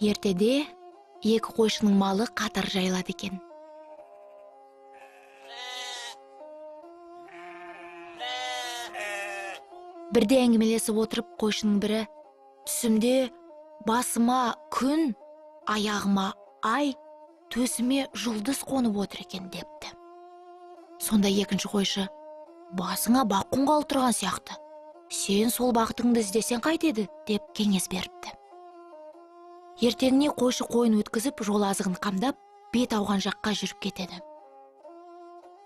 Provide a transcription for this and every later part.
Ертеде екі қойшының малы қатар жайылады екен. Бірде әңгімелесіп отырып қойшының бірі: түсімде басыма күн, аяғыма ай, төсіме жұлдыз қонып отыр екен депті. Сонда екінші қойшы: басыңа бақ қонғалы тұрған сияқты. Сен сол бақытыңды іздесең қайтеді деп кеңес беріпті. Ертеңіне қойшы қойын өткізіп, жол азығын қамдап, бет ауған жаққа жүріп кетеді.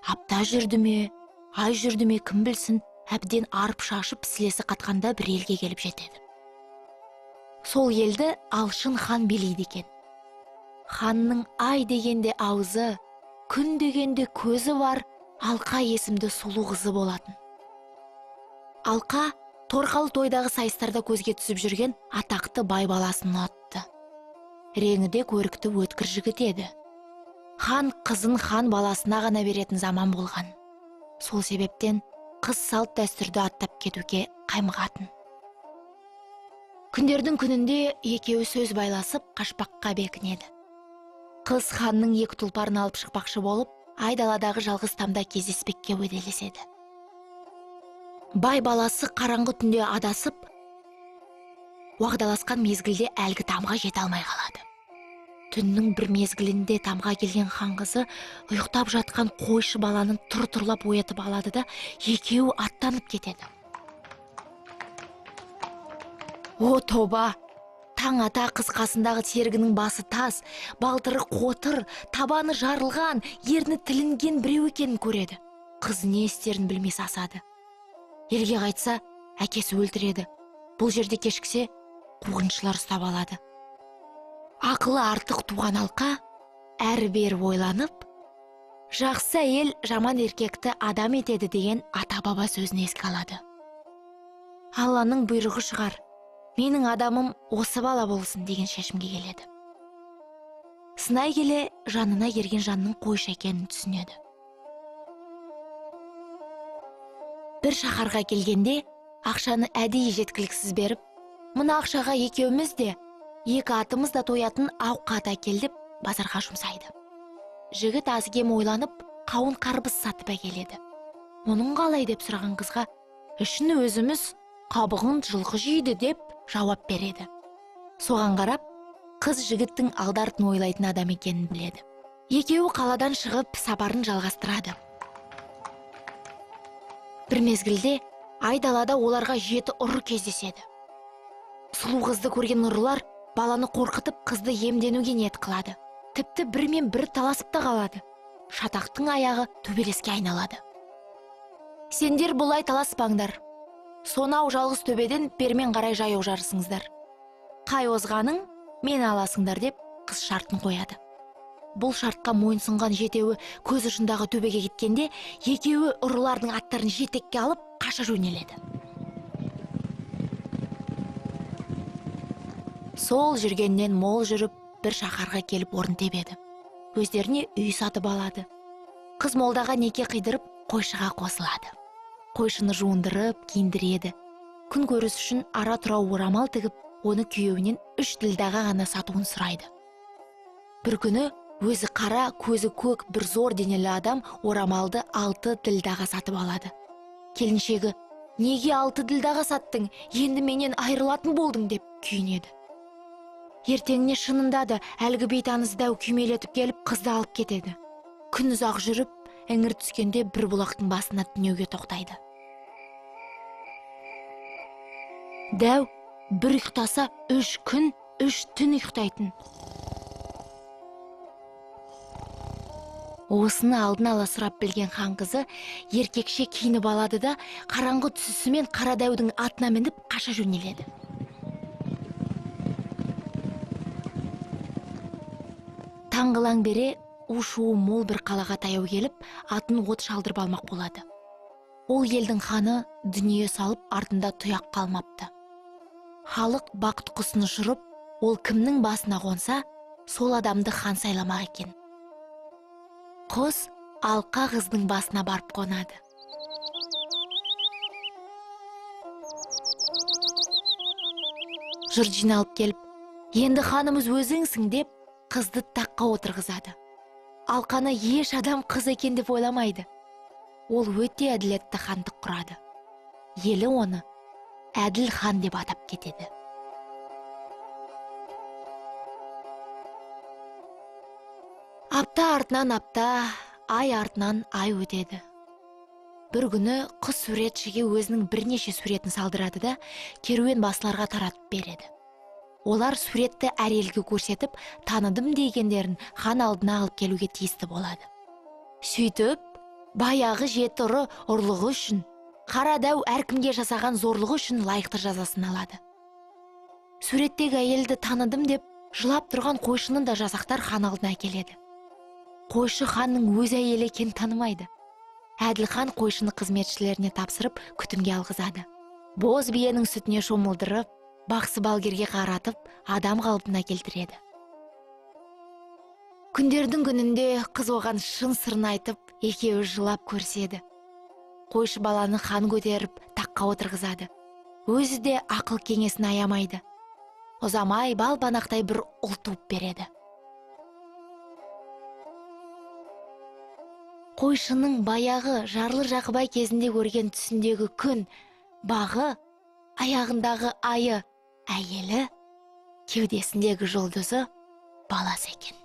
Апта жүрді ме, ай жүрді ме кім білсін, әбден арып шашып сілесі қатқанда бір елге келіп жетеді. Сол елді Алшын хан билейді екен. Ханның ай дегенде аузы, күн дегенде көзі бар Алқа есімді сұлу қызы болатын. Алқа торқалы тойдағы сайыстарда көзге түсіп жүрген атақты бай баласын ұнатты. Реңі де көрікті өткір жігіт еді. Хан қызын хан баласына ғана беретін заман болған. Сол себептен қыз салт дәстүрді аттап кетуге қаймығатын. Күндердің күнінде екеуі сөз байласып қашпаққа бекінеді. Қыз ханның екі тұлпарын алып шықпақшы болып, айдаладағы жалғыз тамда кездеспекке уәделеседі. Бай баласы қараңғы түнде адасып, уағдаласқан мезгілде әлгі тамға жете алмай қалады. Түннің бір мезгілінде тамға келген хан қызы ұйықтап жатқан қойшы баланы тұр-тұрлап оятып алады да, екеуі аттанып кетеді. О тоба! Таң ата қыз қасындағы серігінің басы тас, балтыры қотыр, табаны жарылған, ерні тілінген біреу екенін көреді. Қыз не істерін білмей сасады. Елге қайтса, әкесі өлтіреді. Бұл жерде кешіксе, қуғыншылар ұстап алады. Ақылы артық туған Алқа әрі-бері ойланып, жақсы әйел жаман еркекті адам етеді деген ата-баба сөзін еске алады. Алланың бұйрығы шығар, менің адамым осы бала болсын деген шешімге келеді. Сынай келе жанына ерген жанның қойшы екенін түсінеді. Бір шаһарға келгенде ақшаны әдейі жеткіліксіз беріп, мына ақшаға екеуміз де, екі атымыз да тоятын ауқат әкелдіп базарға жұмсайды. Жігіт аз кем ойланып, қауын қарбыз сатып әкеледі. Оның қалай деп сұраған қызға: ішін өзіміз, қабығын жылқы жейді деп жауап береді. Соған қарап, қыз жігіттің алды-артын ойлайтын адам екенін біледі. Екеуі қаладан шығып сапарын жалғастырады. Бір мезгілде айдалада оларға 7 ұры кездеседі. Сұлу қызды көрген ұрылар баланы қорқытып қызды емденуге ниет қылады. Тіпті бірмен бір таласып та қалады. Шатақтың аяғы төбелеске айналады. Сендер бұлай таласпаңдар. Сонау жалғыз төбеден бермен қарай жаяу жарысыңыздар. Қай озғаның мен аласыңдар деп қыз шартын қояды. Бұл шартқа мойынсұнған жетеуі көз ұшындағы төбеге кеткенде, екеуі ұрылардың аттарын жетекке алып қаша жөнеледі. Сол жүргеннен мол жүріп, бір шаһарға келіп орын тебеді. Өздеріне үй сатып алады. Қыз молдаға неке қидырып, қойшыға қосылады. Қойшыны жуындырып, киіндіреді. Күн көріс үшін ара тұра орамал тігіп, оны күйеуінен 3 ділдаға ғана сатуын сұрайды. Бір күні өзі қара, көзі көк бір зор денелі адам орамалды 6 ділдаға сатып алады. Келіншегі: неге 6 ділдаға саттың, енді менен айырылатын болдың деп күйінеді. Ертеңіне шынында да әлгі бейтаныс дәу күймелетіп келіп қызды алып кетеді. Күн ұзақ жүріп, іңір түскенде бір бұлақтың басына түнеуге тоқтайды. Дәу бір ұйықтаса 3 күн, 3 түн ұйықтайтын. Осыны алдын ала сұрап білген хан қызы еркекше киініп алады да, қараңғы түсісімен қара дәудің атына мініп қаша жөнеледі. Таңғылаң бере, у-шуы мол бір қалаға таяу келіп, атын от шалдырып алмақ болады. Ол елдің ханы дүние салып, артында тұяқ қалмапты. Халық бақыт құсын ұшырып, ол кімнің басына қонса, сол адамды хан сайламақ екен. Құс Алқа қыздың басына барып қонады. Жұрт жиналып келіп: Енді ханымыз өзіңсің деп қызды таққа отырғызады. Алқаны еш адам қыз екен деп ойламайды. Ол өте әділетті хандық құрады. Елі оны әділ хан деп атап кетеді. Апта артынан апта, ай артынан ай өтеді. Бір күні қыз суретшіге өзінің бірнеше суретін салдырады да, керуен басыларға таратып береді. Олар суретті әр елге көрсетіп, таныдым дегендерін хан алдына алып келуге тиісті болады. Сөйтіп, баяғы жеті ұры ұрлығы үшін, қара дәу әркімге жасаған зорлығы үшін лайықты жазасын алады. Суреттегі әйелді таныдым деп, жылап тұрған қойшының да жасақтар хан алдына келеді. Қойшы ханның өз әйелі екенін танымайды. Әділ хан қойшыны қызметшілеріне тапсырып күтімге алғызады. Боз биенің сүтіне шомылдырып, бақсы балгерге қаратып, адам қалпына келтіреді. Күндердің күнінде қыз оған шын сырын айтып, екеуі жылап көрседі. Қойшы баланы хан көтеріп, таққа отырғызады. Өзі де ақыл кеңесін аямайды. Ұзамай балпанақтай бір ұл туып береді. Қойшының баяғы жарлы Жақыбай кезінде көрген түсіндегі күн, бағы, аяғындағы айы, әйелі, кеудесіндегі жұлдызы баласы екен.